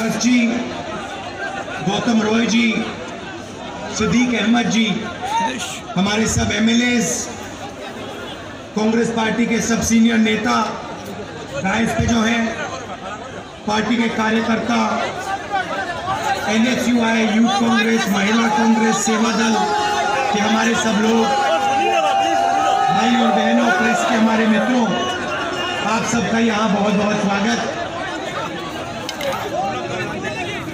अब्बास जी, गौतम रॉय जी, सिद्दीक अहमद जी, हमारे सब MLAs, Congress party के सब सीनियर नेता, राइस पे जो हैं, पार्टी के कार्यकर्ता, एनएसयूआई, यूथ कांग्रेस, महिला कांग्रेस, सेवा दल के हमारे सब लोग, भाई और बहनों, प्रेस के हमारे मित्रों, आप सबका यहाँ बहुत बहुत स्वागत।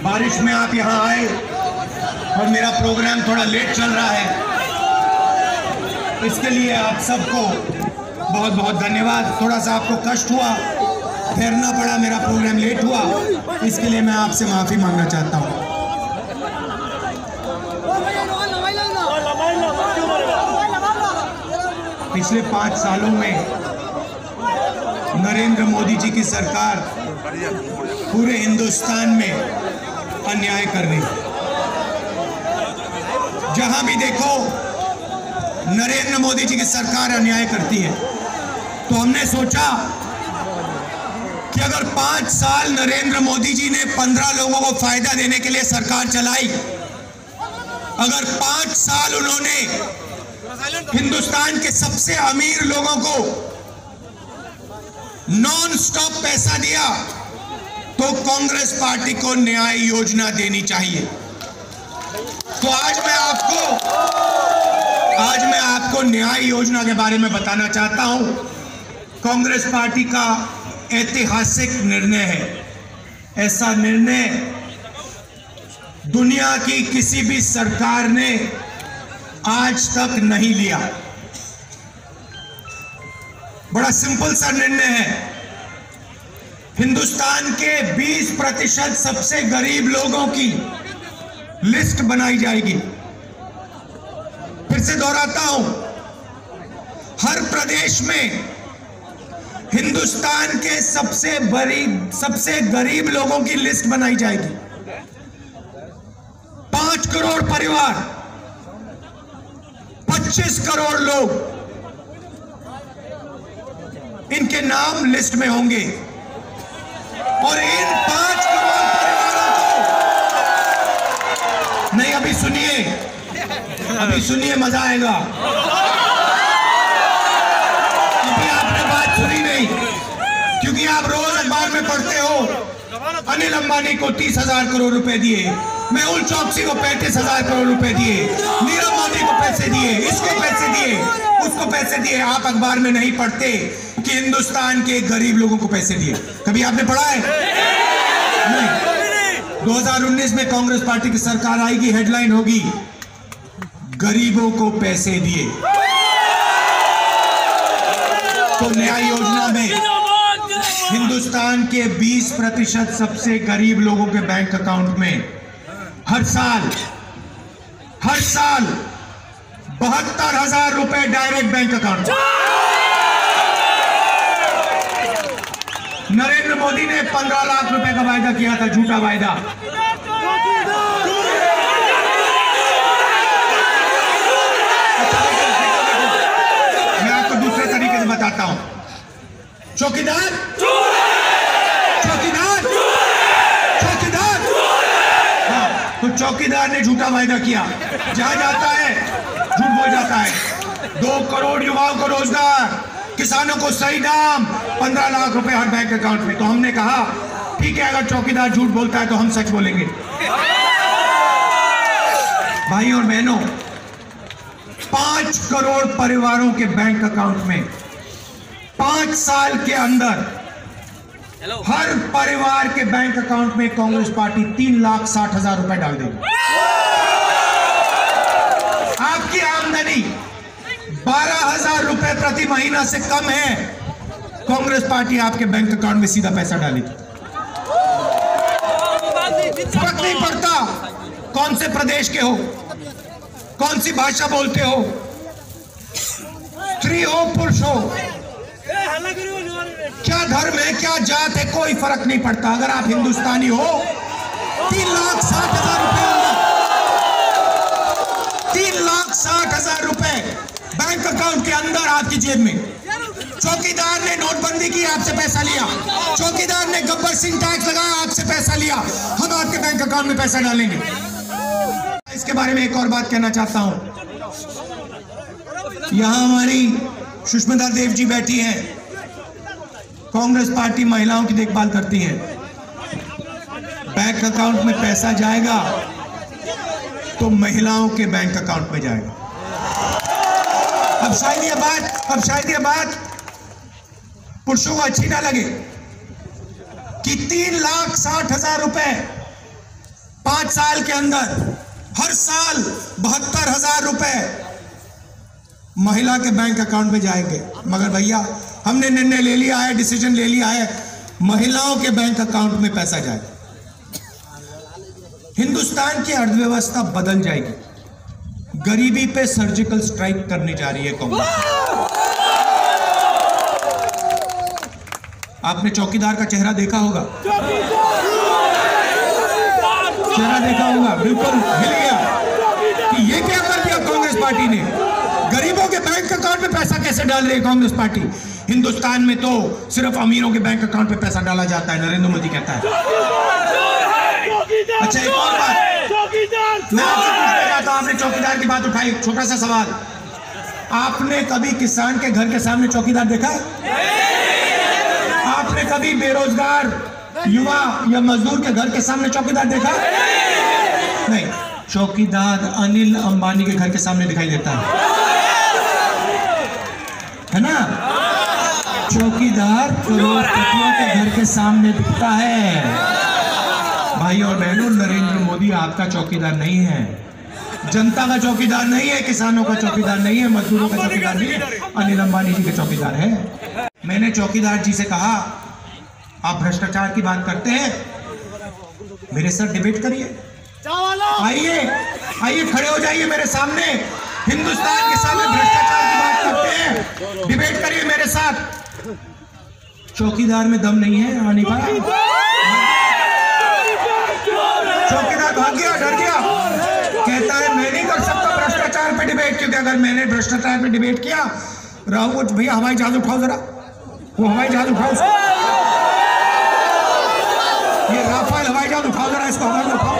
बारिश में आप यहाँ आए और मेरा प्रोग्राम थोड़ा लेट चल रहा है, इसके लिए आप सबको बहुत बहुत धन्यवाद। थोड़ा सा आपको कष्ट हुआ, ठहरना पड़ा, मेरा प्रोग्राम लेट हुआ, इसके लिए मैं आपसे माफ़ी मांगना चाहता हूँ। पिछले 5 सालों में नरेंद्र मोदी जी की सरकार पूरे हिंदुस्तान में अन्याय कर रही है। जहां भी देखो नरेंद्र मोदी जी की सरकार अन्याय करती है। तो हमने सोचा कि अगर 5 साल नरेंद्र मोदी जी ने 15 लोगों को फायदा देने के लिए सरकार चलाई, अगर 5 साल उन्होंने हिंदुस्तान के सबसे अमीर लोगों को नॉन स्टॉप पैसा दिया, तो कांग्रेस पार्टी को न्याय योजना देनी चाहिए। तो आज मैं आपको न्याय योजना के बारे में बताना चाहता हूं। कांग्रेस पार्टी का ऐतिहासिक निर्णय है। ऐसा निर्णय दुनिया की किसी भी सरकार ने आज तक नहीं लिया। बड़ा सिंपल सा निर्णय है। हिंदुस्तान के 20% सबसे गरीब लोगों की लिस्ट बनाई जाएगी। फिर से दोहराता हूं, हर प्रदेश में हिंदुस्तान के सबसे गरीब लोगों की लिस्ट बनाई जाएगी। 5 करोड़ परिवार, 25 करोड़ लोग, इनके नाम लिस्ट में होंगे और इन 5 करोड़ परिवारों को नहीं, अभी सुनिए मजा आएगा। अभी आपने बात सुनी नहीं, क्योंकि आप रोज अखबार में पढ़ते हो अनिल अंबानी को 30,000 करोड़ रुपए दिए, मेहुल चौकसी को 35,000 करोड़ रुपए दिए, नीरव मोदी को पैसे दिए, इसको पैसे दिए, उसको पैसे दिए। आप अखबार में नहीं पढ़ते कि हिंदुस्तान के गरीब लोगों को पैसे दिए। कभी आपने पढ़ा है? नहीं। 2019 में कांग्रेस पार्टी की सरकार आएगी, हेडलाइन होगी गरीबों को पैसे दिए। तो न्याय योजना में हिंदुस्तान के 20% सबसे गरीब लोगों के बैंक अकाउंट में हर साल 72,000 रुपए direct bank account. Narendra Modi ने 15 लाख रुपए का वायदा किया था, झूठा वायदा। मैं आपको दूसरे तरीके से बताता हूं। चौकीदार हाँ, तो चौकीदार ने झूठा वायदा किया, जहां जाता है झूठ बोल जाता है। 2 करोड़ युवाओं को रोजगार, किसानों को सही दाम, 15 लाख रुपए हर बैंक अकाउंट में। तो हमने कहा ठीक है, अगर चौकीदार झूठ बोलता है तो हम सच बोलेंगे। भाई और बहनों, 5 करोड़ परिवारों के बैंक अकाउंट में 5 साल के अंदर हर परिवार के बैंक अकाउंट में कांग्रेस पार्टी 3,60,000 रुपए डाल देगी। आपकी आमदनी 12,000 रुपए प्रति महीना से कम है, कांग्रेस पार्टी आपके बैंक अकाउंट में सीधा पैसा डालेगी। फर्क नहीं पड़ता कौन से प्रदेश के हो, कौन सी भाषा बोलते हो, स्त्री हो पुरुष हो, क्या धर्म है, क्या जात है, कोई फर्क नहीं पड़ता। अगर आप हिंदुस्तानी हो, 3,60,000 रुपए, 3,60,000 रुपए बैंक अकाउंट के अंदर आपकी जेब में। चौकीदार ने नोटबंदी की, आपसे पैसा लिया। चौकीदार ने गब्बर सिंह टैक्स लगाया, आपसे पैसा पैसा लिया, हम आपके बैंक अकाउंट में पैसा डालेंगे। इसके बारे में एक और बात कहना चाहता हूं। यहां हमारी सुष्मिता देव जी बैठी हैं, कांग्रेस पार्टी महिलाओं की देखभाल करती है। बैंक अकाउंट में पैसा जाएगा तो महिलाओं के बैंक अकाउंट में जाएगा। अब शायद ये बात पुरुषों को अच्छी ना लगे कि 3,60,000 रुपए 5 साल के अंदर हर साल 72,000 रुपए महिला के बैंक अकाउंट में जाएंगे। मगर भैया हमने निर्णय ले लिया है, डिसीजन ले लिया है, महिलाओं के बैंक अकाउंट में पैसा जाए। हिंदुस्तान की अर्थव्यवस्था बदल जाएगी। गरीबी पे सर्जिकल स्ट्राइक करने जा रही है कांग्रेस। आपने चौकीदार का चेहरा देखा होगा, बिल्कुल हिल गया कि ये क्या कर दिया कांग्रेस पार्टी ने। गरीबों के बैंक अकाउंट में पैसा कैसे डाल रही है कांग्रेस पार्टी। हिंदुस्तान में तो सिर्फ अमीरों के बैंक अकाउंट में पैसा डाला जाता है, नरेंद्र मोदी कहता है। अच्छा, एक और बात मैं आपसे पूछना चाहता हूं, आपने चौकीदार की बात उठाई। छोटा सा सवाल, आपने कभी किसान के घर के सामने चौकीदार देखा है? आपने कभी बेरोजगार युवा या मजदूर के घर के सामने चौकीदार देखा? नहीं। चौकीदार अनिल अंबानी के घर के सामने दिखाई देता है ना? चौकीदार करोड़पतियों के घर के सामने दिखता है। भाई और बहनों, नरेंद्र मोदी आपका चौकीदार नहीं है, जनता का चौकीदार नहीं है, किसानों का चौकीदार नहीं है, मजदूरों का चौकीदार नहीं है, अनिल अंबानी जी के चौकीदार है। मैंने चौकीदार जी से कहा, आप भ्रष्टाचार की बात करते हैं, मेरे साथ डिबेट करिए। आइए खड़े हो जाइए मेरे सामने, हिंदुस्तान के सामने भ्रष्टाचार की बात करते हैं, डिबेट करिए मेरे साथ। चौकीदार में दम नहीं है, आ नहीं पाया। चौकीदार भाग गया, डर गया, कहता है मैं नहीं कर सकता भ्रष्टाचार पे डिबेट, क्योंकि अगर मैंने भ्रष्टाचार पे डिबेट किया, राहुल भैया हवाई जहाज उठाओ जरा, वो हवाई जहाज उठाओ, ये राफेल हवाई जहाज उठाओ जरा, इसको हवाई उठाओ,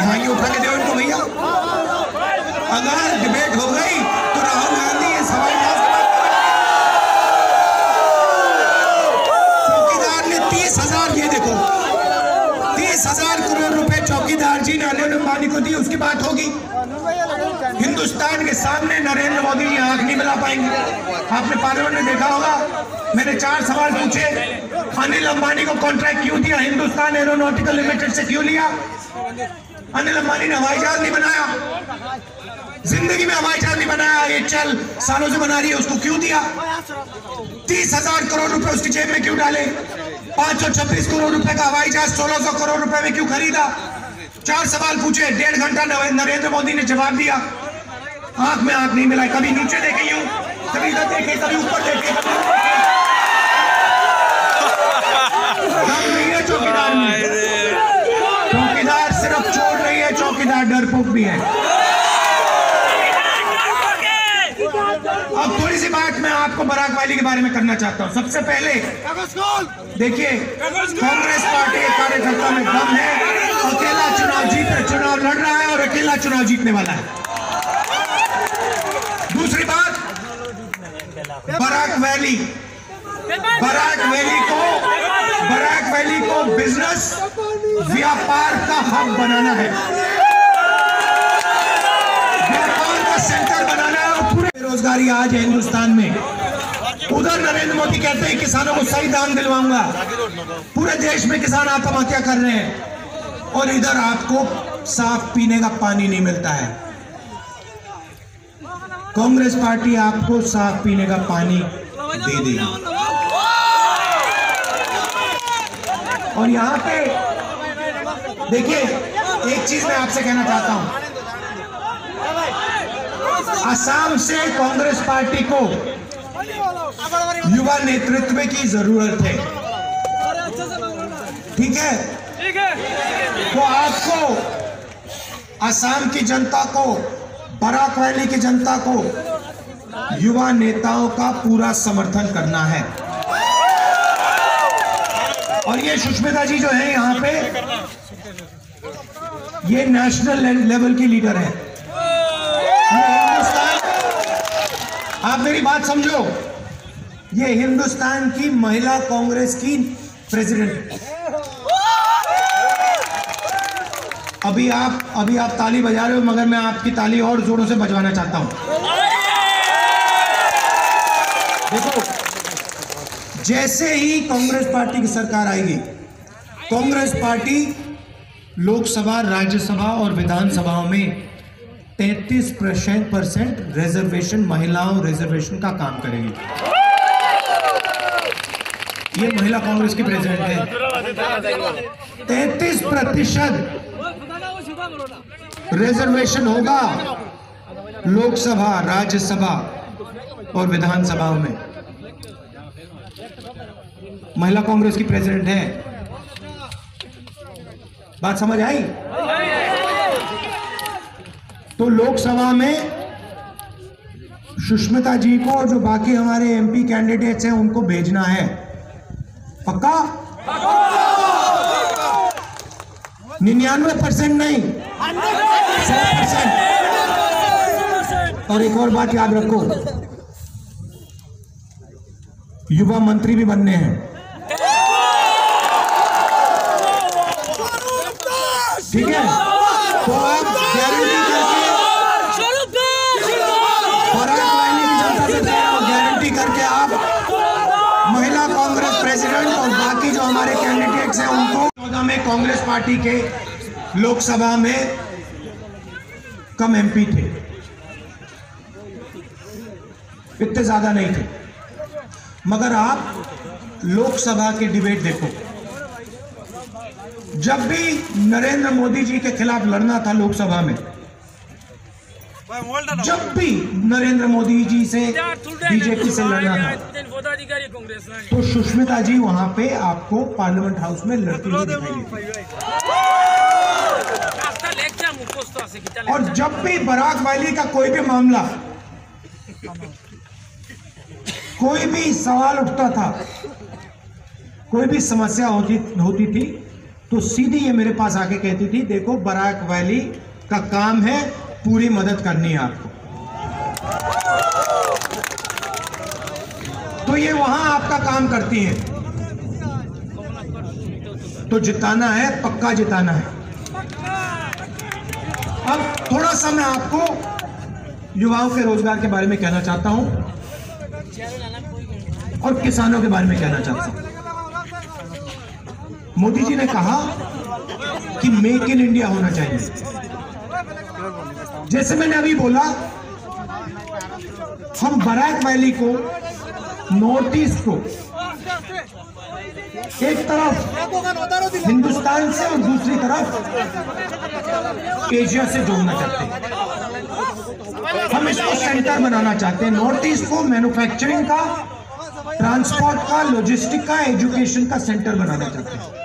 यहाँ ये उठा के दो इनको भैया। अगर डिबेट हो गई तो राहुल गांधी इस हवाई जहाज के बाद चौकीदार ने 30,000, ये देखो 30,000 करोड़ रुपए चौकीदार जी ने अनिल अंबानी को दी, उसकी बात होगी। हिंदुस्तान के सामने नरेंद्र मोदी जी आंख नहीं मिला पाएंगे। आपने पार्लियामेंट में देखा होगा, मैंने 4 सवाल पूछे। अनिल अंबानी को कॉन्ट्रैक्ट क्यों दिया, हिंदुस्तान एरोनॉटिकल लिमिटेड से क्यों लिया? अनिल अंबानी ने हवाई जहाज नहीं बनाया, जिंदगी में हवाई जहाज नहीं बनाया, ये चल सालों से बना रही है, उसको क्यों दिया? 30,000 करोड़ रुपए उसकी जेब में क्यों डाले? 526 करोड़ रुपए का हवाई जहाज 1,600 करोड़ रुपए में क्यों खरीदा? 4 सवाल पूछे, 1.5 घंटा नरेंद्र मोदी ने जवाब दिया। आंख में आंख नहीं मिला, कभी नीचे देखे यूं, कभी इधर देखे, कभी ऊपर देखे, नहीं है चौकीदार में। चौकीदार सिर्फ चोर नहीं है, चौकीदार डरपोक भी है। अब थोड़ी सी बात मैं आपको बराक वैली के बारे में करना चाहता हूं। सबसे पहले देखिए, कांग्रेस पार्टी के कार्यकर्ता में दम है, अकेला चुनाव लड़ रहा है और अकेला चुनाव जीतने वाला है। दूसरी बात, बराक वैली को बिजनेस व्यापार का हब बनाना है, व्यापार का सेंटर बनाना है, और पूरे बेरोजगारी आज है हिंदुस्तान में। उधर नरेंद्र मोदी कहते हैं किसानों को सही दाम दिलवाऊंगा, पूरे देश में किसान आत्महत्या कर रहे हैं, और इधर आपको साफ पीने का पानी नहीं मिलता है। कांग्रेस पार्टी आपको साफ पीने का पानी दे देगी। और यहाँ पे देखिए, एक चीज मैं आपसे कहना चाहता हूं, असम से कांग्रेस पार्टी को युवा नेतृत्व की जरूरत है, ठीक है? तो आपको असम की जनता को, बराक वैली की जनता को युवा नेताओं का पूरा समर्थन करना है। और ये ये सुष्मिता जी जो है यहाँ पे, ये नेशनल लेवल की लीडर है। ये हिंदुस्तान, आप मेरी बात समझो, ये हिंदुस्तान की महिला कांग्रेस की प्रेसिडेंट है। अभी आप ताली बजा रहे हो, मगर मैं आपकी ताली और जोरों से बजवाना चाहता हूं। देखो, जैसे ही कांग्रेस पार्टी की सरकार आएगी, कांग्रेस पार्टी लोकसभा, राज्यसभा और विधानसभाओं में 33% रिजर्वेशन, महिलाओं रिजर्वेशन का काम करेगी। ये महिला कांग्रेस की प्रेसिडेंट है। 33% रिजर्वेशन होगा लोकसभा, राज्यसभा और विधानसभाओं में। महिला कांग्रेस की प्रेसिडेंट है। बात समझ आई? तो लोकसभा में सुष्मिता जी को, जो बाकी हमारे एमपी कैंडिडेट्स हैं, उनको भेजना है। पक्का? 99% नहीं, 100%। और एक और बात याद रखो, युवा मंत्री भी बनने हैं। ठीक है? तो आप गारंटी करके, पराग वैली की जनता से गारंटी करके आप महिला कांग्रेस प्रेसिडेंट और बाकी जो हमारे कैंडिडेट्स हैं उनको, 14 में कांग्रेस पार्टी के लोकसभा में कम एमपी थे, इतने ज्यादा नहीं थे। मगर आप लोकसभा के डिबेट देखो, जब भी नरेंद्र मोदी जी के खिलाफ लड़ना था लोकसभा में, जब भी नरेंद्र मोदी जी से, बीजेपी से लड़ना था, तो सुष्मिता जी वहां पे आपको पार्लियामेंट हाउस में लड़ती हुई दिखाई देती। और जब भी पराग वैली का कोई भी मामला, कोई भी सवाल उठता था, कोई भी समस्या होती थी, तो सीधी ये मेरे पास आके कहती थी, देखो पराग वैली का काम है, पूरी मदद करनी है आपको। तो ये वहां आपका काम करती हैं। तो जिताना है, पक्का जिताना है। अब थोड़ा सा मैं आपको युवाओं के रोजगार के बारे में कहना चाहता हूं और किसानों के बारे में कहना चाहता हूं। मोदी जी ने कहा कि मेक इन इंडिया होना चाहिए। जैसे मैंने अभी बोला, हम पराग वैली को, नॉर्थ ईस्ट को एक तरफ हिंदुस्तान से और दूसरी तरफ एशिया से जोड़ना चाहते हैं। हम इसको सेंटर बनाना चाहते हैं। नॉर्थ ईस्ट को मैन्युफैक्चरिंग का, ट्रांसपोर्ट का, लॉजिस्टिक का, एजुकेशन का सेंटर बनाना चाहते हैं।